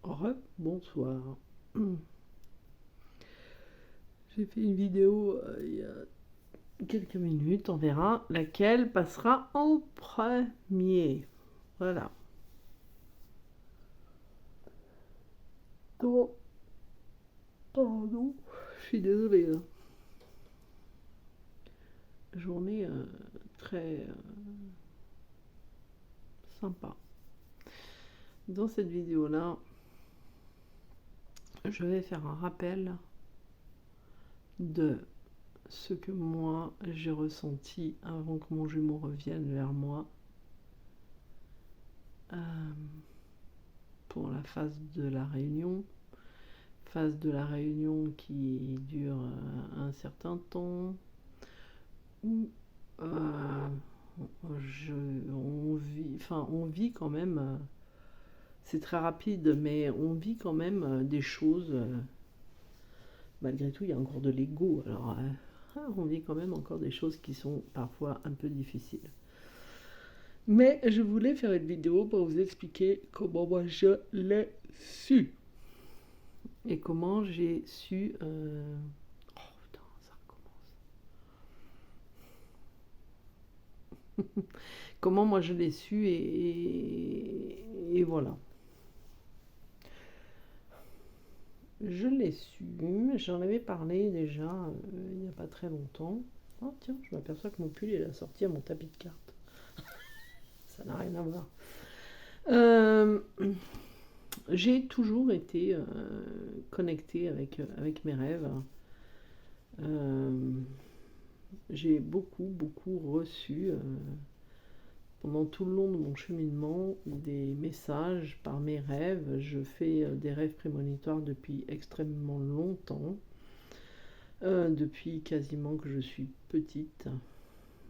Bonsoir. J'ai fait une vidéo il y a quelques minutes, on verra laquelle passera en premier. Voilà. Donc, pardon, je suis désolée. Journée très sympa. Dans cette vidéo-là, je vais faire un rappel de ce que moi j'ai ressenti avant que mon jumeau revienne vers moi pour la phase de la réunion. Phase de la réunion qui dure un certain temps, où on vit quand même, c'est très rapide, mais on vit quand même des choses. Malgré tout, il y a encore de l'ego, alors on vit quand même encore des choses qui sont parfois un peu difficiles. Mais je voulais faire une vidéo pour vous expliquer comment moi je l'ai su. Et comment j'ai su... Oh putain, ça recommence. Comment moi je l'ai su et voilà. Je l'ai su, j'en avais parlé déjà il n'y a pas très longtemps. Oh tiens, je m'aperçois que mon pull est assorti à mon tapis de cartes. Ça n'a rien à voir. J'ai toujours été connectée avec mes rêves. J'ai beaucoup reçu pendant tout le long de mon cheminement des messages par mes rêves. Je fais des rêves prémonitoires depuis extrêmement longtemps, depuis quasiment que je suis petite.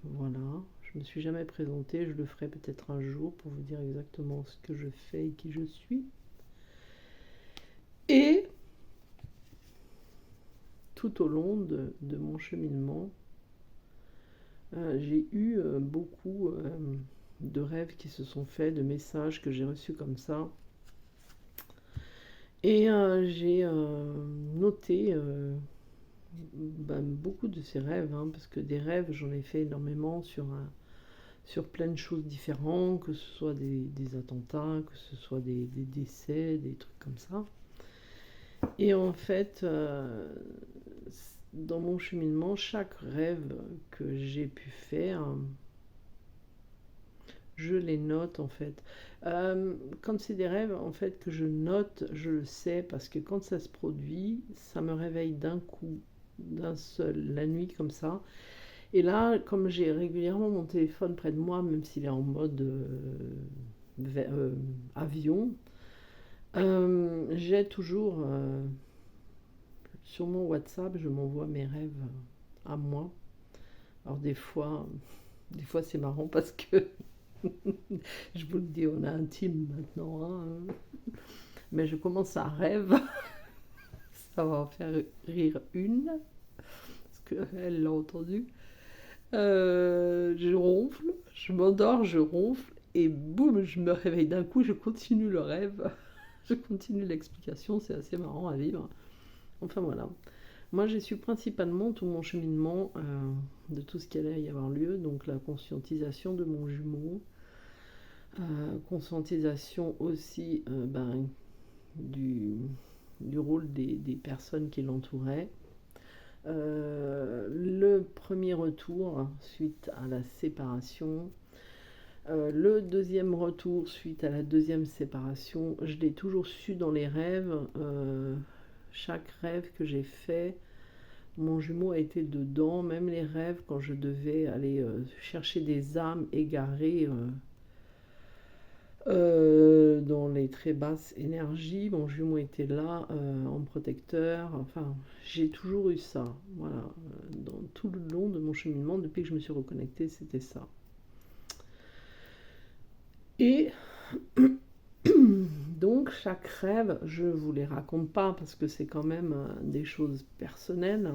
Voilà, je me suis jamais présentée, je le ferai peut-être un jour pour vous dire exactement ce que je fais et qui je suis. Et tout au long de mon cheminement, j'ai eu beaucoup de rêves qui se sont faits, de messages que j'ai reçus comme ça. Et j'ai noté beaucoup de ces rêves, parce que des rêves, j'en ai fait énormément sur plein de choses différentes, que ce soit des attentats, que ce soit des décès, des trucs comme ça. Et en fait, dans mon cheminement, chaque rêve que j'ai pu faire, je les note en fait. Quand c'est des rêves en fait que je note, je le sais parce que quand ça se produit, ça me réveille d'un coup, d'un seul, la nuit comme ça. Et là, comme j'ai régulièrement mon téléphone près de moi, même s'il est en mode avion, j'ai toujours sur mon WhatsApp, je m'envoie mes rêves à moi. Alors des fois c'est marrant parce que je vous le dis, on est intime maintenant, mais je commence à rêve, ça va en faire rire une, parce qu'elle l'a entendu. Je ronfle, je m'endors, je ronfle, et boum, je me réveille d'un coup, je continue le rêve, je continue l'explication, c'est assez marrant à vivre. Enfin voilà. Moi j'ai su principalement tout mon cheminement de tout ce qui allait y avoir lieu, donc la conscientisation de mon jumeau, conscientisation aussi du rôle des personnes qui l'entouraient. Le premier retour suite à la séparation, le deuxième retour suite à la deuxième séparation, je l'ai toujours su dans les rêves. Chaque rêve que j'ai fait, mon jumeau a été dedans, même les rêves quand je devais aller chercher des âmes égarées dans les très basses énergies. Mon jumeau était là en protecteur. Enfin, j'ai toujours eu ça. Voilà, dans tout le long de mon cheminement, depuis que je me suis reconnectée, c'était ça. Et donc chaque rêve, je vous les raconte pas parce que c'est quand même des choses personnelles.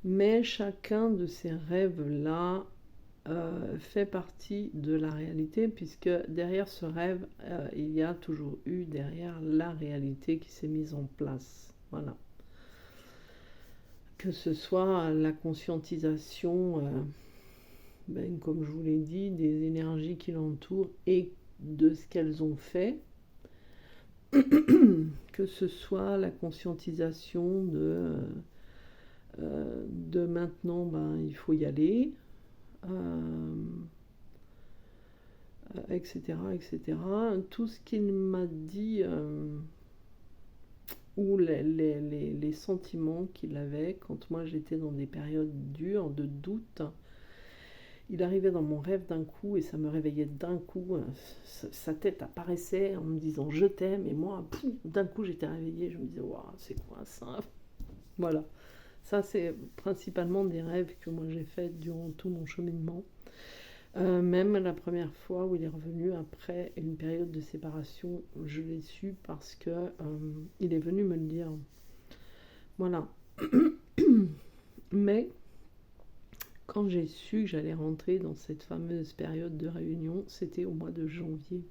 Mais chacun de ces rêves-là fait partie de la réalité, puisque derrière ce rêve, il y a toujours eu derrière la réalité qui s'est mise en place. Voilà. Que ce soit la conscientisation, comme je vous l'ai dit, des énergies qui l'entourent et de ce qu'elles ont fait, que ce soit la conscientisation de maintenant, il faut y aller, etc., etc. Tout ce qu'il m'a dit, ou les sentiments qu'il avait quand moi j'étais dans des périodes dures, de doute. Il arrivait dans mon rêve d'un coup et ça me réveillait d'un coup. Sa tête apparaissait en me disant je t'aime, et moi, d'un coup j'étais réveillée. Je me disais, waouh, c'est quoi ça? Voilà. Ça, c'est principalement des rêves que moi j'ai faits durant tout mon cheminement. Même la première fois où il est revenu après une période de séparation, je l'ai su parce que il est venu me le dire. Voilà. Mais quand j'ai su que j'allais rentrer dans cette fameuse période de réunion, c'était au mois de janvier.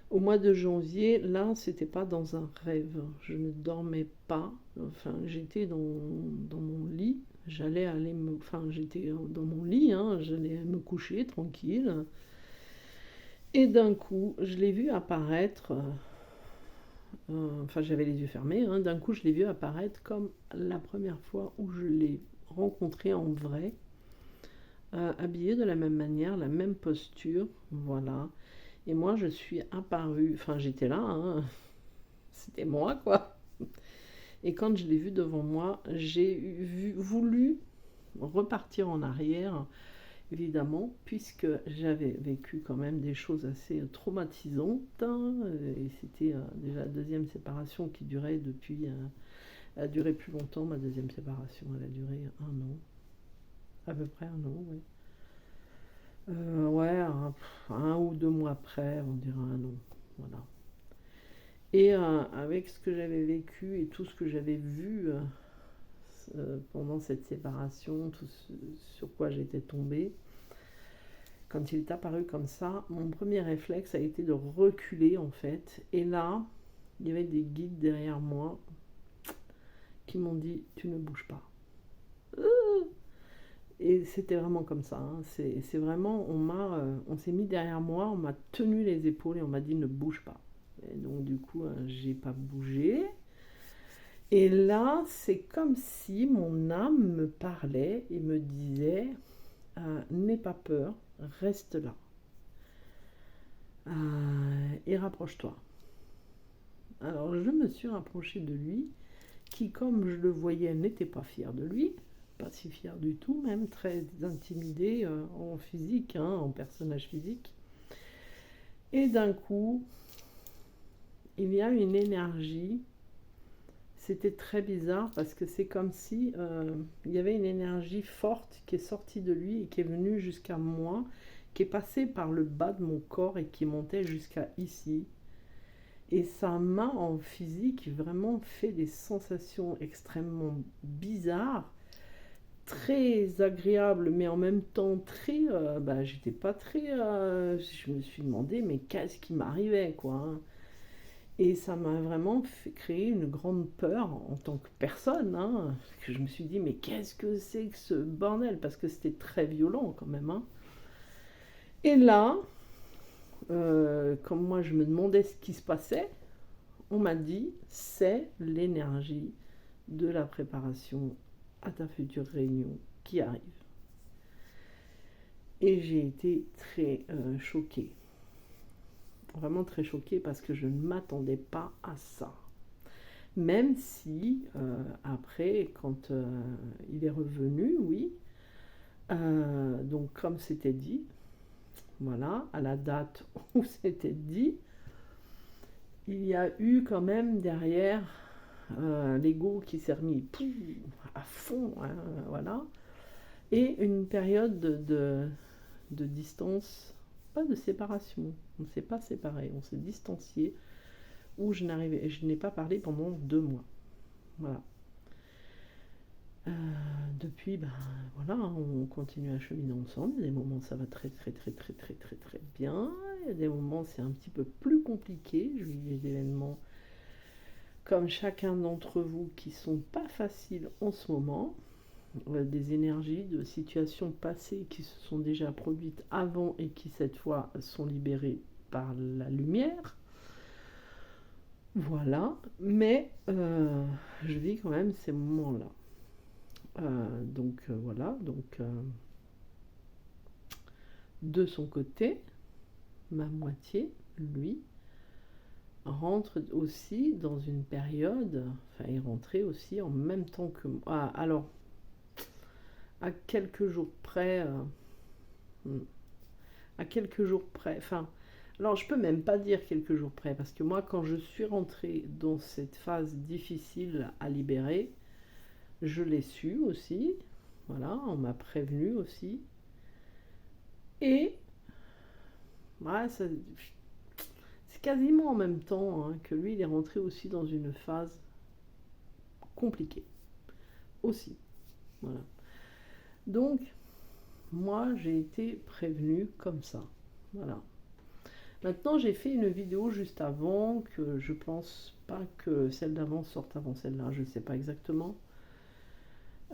Au mois de janvier, là, c'était pas dans un rêve. Je ne dormais pas. Enfin, j'étais dans mon lit. J'étais dans mon lit, j'allais me coucher tranquille. Et d'un coup, je l'ai vu apparaître. J'avais les yeux fermés. D'un coup, je l'ai vu apparaître comme la première fois où je l'ai rencontré en vrai. Habillé de la même manière, la même posture, voilà. Et moi, je suis apparue, j'étais là, c'était moi, quoi. Et quand je l'ai vu devant moi, j'ai voulu repartir en arrière, évidemment, puisque j'avais vécu quand même des choses assez traumatisantes, et c'était déjà la deuxième séparation qui durait elle a duré plus longtemps, ma deuxième séparation, elle a duré 1 an, à peu près 1 an, oui. Ouais, un ou 2 mois après, on dirait 1 an. Voilà. Et avec ce que j'avais vécu et tout ce que j'avais vu pendant cette séparation, tout ce sur quoi j'étais tombée, quand il est apparu comme ça, mon premier réflexe a été de reculer en fait. Et là, il y avait des guides derrière moi qui m'ont dit tu ne bouges pas. Et c'était vraiment comme ça. C'est vraiment, on s'est mis derrière moi, on m'a tenu les épaules et on m'a dit ne bouge pas. Et donc du coup, j'ai pas bougé. Et là, c'est comme si mon âme me parlait et me disait n'aie pas peur, reste là. Et rapproche-toi. Alors je me suis rapprochée de lui, qui comme je le voyais n'était pas fier de lui, pas si fier du tout, même très intimidé en physique, en personnage physique. Et d'un coup, il y a une énergie. C'était très bizarre parce que c'est comme si il y avait une énergie forte qui est sortie de lui et qui est venue jusqu'à moi, qui est passée par le bas de mon corps et qui montait jusqu'à ici. Et ça m'a en physique vraiment fait des sensations extrêmement bizarres, très agréables, mais en même temps très... j'étais pas très... je me suis demandé, mais qu'est-ce qui m'arrivait, quoi. Et ça m'a vraiment fait créer une grande peur en tant que personne, que je me suis dit, mais qu'est-ce que c'est que ce bordel? Parce que c'était très violent quand même. Et là, comme moi je me demandais ce qui se passait, on m'a dit, c'est l'énergie de la préparation à ta future réunion qui arrive. Et j'ai été très choquée. Vraiment très choquée parce que je ne m'attendais pas à ça. Même si, après, quand il est revenu, oui, donc comme c'était dit, voilà, à la date où c'était dit, il y a eu quand même derrière l'ego qui s'est remis à fond, voilà, et une période de distance, pas de séparation, on ne s'est pas séparés, on s'est distanciés, où je n'ai pas parlé pendant 2 mois. Voilà. Euh, Depuis, ben voilà, on continue à cheminer ensemble. Il y a des moments ça va très très très très très très très bien. Il y a des moments c'est un petit peu plus compliqué. Je vis des événements comme chacun d'entre vous qui sont pas faciles en ce moment. Des énergies de situations passées qui se sont déjà produites avant et qui cette fois sont libérées par la lumière. Voilà, mais je vis quand même ces moments-là. Voilà, de son côté, ma moitié, lui, rentre aussi dans une période, enfin il rentrait aussi en même temps que moi. Ah, alors, à quelques jours près, à quelques jours près, enfin, alors je peux même pas dire quelques jours près, parce que moi quand je suis rentrée dans cette phase difficile à libérer, je l'ai su aussi, voilà, on m'a prévenu aussi, et ouais, c'est quasiment en même temps hein, que lui il est rentré aussi dans une phase compliquée, aussi, voilà. Donc, moi j'ai été prévenue comme ça, voilà. Maintenant, j'ai fait une vidéo juste avant, que je pense pas que celle d'avant sorte avant celle-là, je ne sais pas exactement,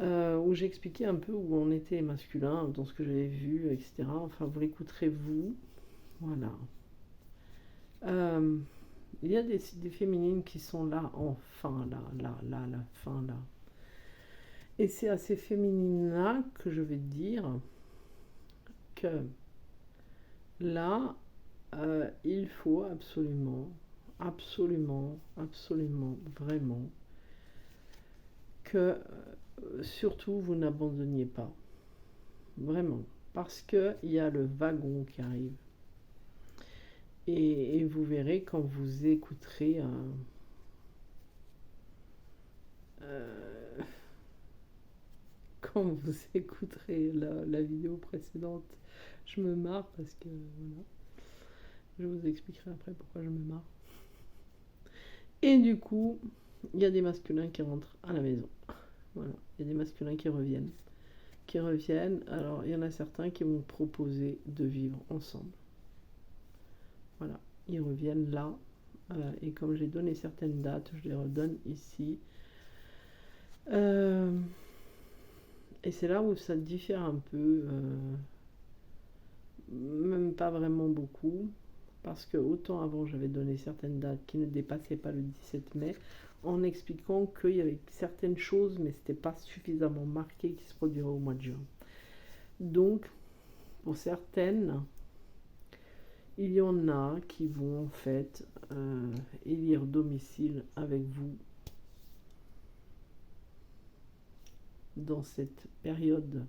où j'expliquais un peu où on était les masculins, dans ce que j'avais vu, etc. Enfin, vous l'écouterez vous, voilà. Euh, il y a des féminines qui sont là, enfin, là, la fin, là. Et c'est à ces féminines-là que je vais dire que là, il faut absolument, absolument, absolument, vraiment, que surtout vous n'abandonniez pas. Vraiment. Parce qu'il y a le wagon qui arrive. Et vous verrez quand vous écouterez euh, quand vous écouterez la vidéo précédente, je me marre parce que voilà. Je vous expliquerai après pourquoi je me marre. Et du coup, il y a des masculins qui rentrent à la maison. Voilà. Il y a des masculins qui reviennent. Alors, il y en a certains qui vont proposer de vivre ensemble. Voilà. Ils reviennent là. Et comme j'ai donné certaines dates, je les redonne ici. Et c'est là où ça diffère un peu. Même pas vraiment beaucoup. Parce que autant avant j'avais donné certaines dates qui ne dépassaient pas le 17 mai, en expliquant qu'il y avait certaines choses, mais c'était pas suffisamment marqué qui se produiraient au mois de juin. Donc, pour certaines, il y en a qui vont en fait élire domicile avec vous dans cette période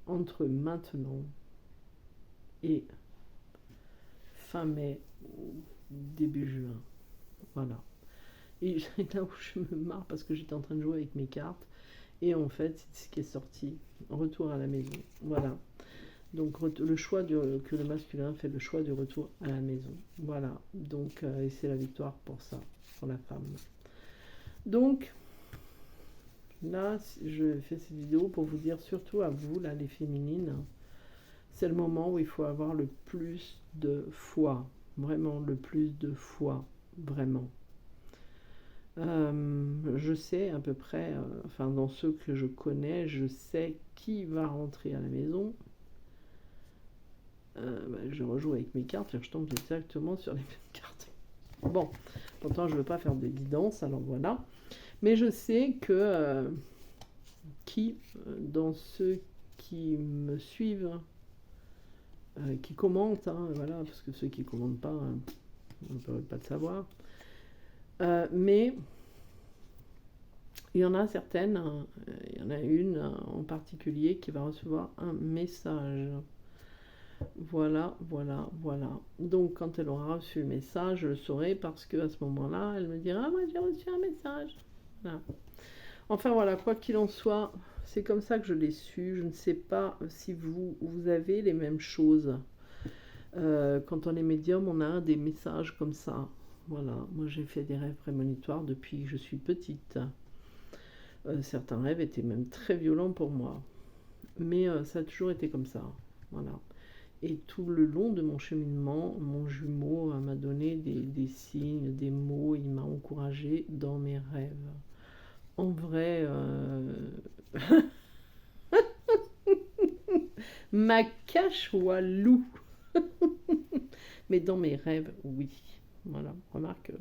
entre maintenant et fin mai ou début juin. Voilà. Et là où je me marre parce que j'étais en train de jouer avec mes cartes et en fait c'est ce qui est sorti. Retour à la maison. Voilà. Donc le choix que le masculin fait le choix du retour à la maison. Voilà. Donc et c'est la victoire pour ça, pour la femme. Donc là, je fais cette vidéo pour vous dire surtout à vous, là, les féminines, c'est le moment où il faut avoir le plus de foi. Vraiment le plus de foi. Vraiment. Je sais à peu près, enfin dans ceux que je connais, je sais qui va rentrer à la maison. Je rejoue avec mes cartes, je tombe exactement sur les mêmes cartes. Bon, pourtant je ne veux pas faire de guidance, alors voilà. Mais je sais que dans ceux qui me suivent, qui commentent, hein, voilà, parce que ceux qui ne commentent pas, on ne peut pas le savoir. Mais il y en a certaines, il y en a une en particulier qui va recevoir un message. Voilà, voilà, voilà. Donc quand elle aura reçu le message, je le saurai parce qu'à ce moment-là, elle me dira: ah, moi j'ai reçu un message. Voilà. Enfin voilà, quoi qu'il en soit, c'est comme ça que je l'ai su. Je ne sais pas si vous avez les mêmes choses. Quand on est médium, on a des messages comme ça. Voilà, moi j'ai fait des rêves prémonitoires depuis que je suis petite. Certains rêves étaient même très violents pour moi. Mais ça a toujours été comme ça. Voilà. Et tout le long de mon cheminement, mon jumeau m'a donné des signes, des mots, il m'a encouragé dans mes rêves. En vrai, ma cache Walou. Mais dans mes rêves, oui. Voilà, remarque,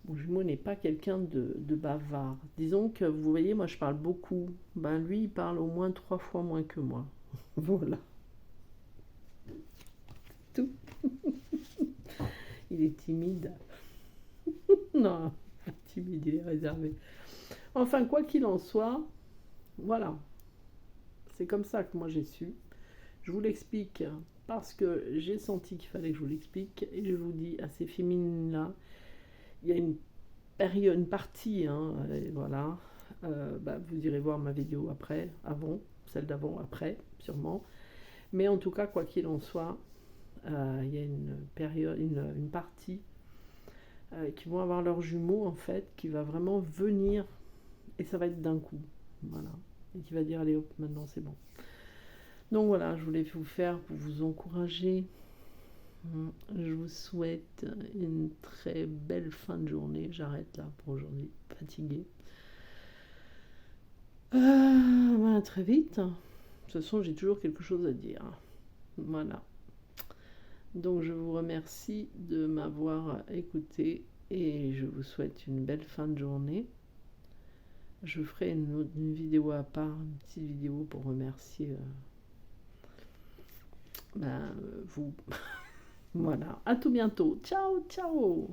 mon jumeau n'est pas quelqu'un de bavard. Disons que, vous voyez, moi je parle beaucoup. Ben lui, il parle au moins 3 fois moins que moi. Voilà, tout. Il est timide. Non, pas timide, il est réservé. Enfin, quoi qu'il en soit, voilà. C'est comme ça que moi j'ai su. Je vous l'explique parce que j'ai senti qu'il fallait que je vous l'explique. Et je vous dis, à ces féminines-là, il y a une période, une partie, hein, voilà. Vous irez voir ma vidéo après, avant, celle d'avant, après, sûrement. Mais en tout cas, quoi qu'il en soit, il y a une période, une partie qui vont avoir leurs jumeaux en fait, qui va vraiment venir et ça va être d'un coup, voilà, et qui va dire allez hop, maintenant c'est bon. Donc voilà, je voulais vous faire pour vous encourager. Je vous souhaite une très belle fin de journée. J'arrête là pour aujourd'hui, fatiguée. Très vite. De toute façon, j'ai toujours quelque chose à dire. Voilà. Donc je vous remercie de m'avoir écouté et je vous souhaite une belle fin de journée. Je ferai une vidéo à part, une petite vidéo pour remercier vous. Voilà, à tout bientôt. Ciao, ciao.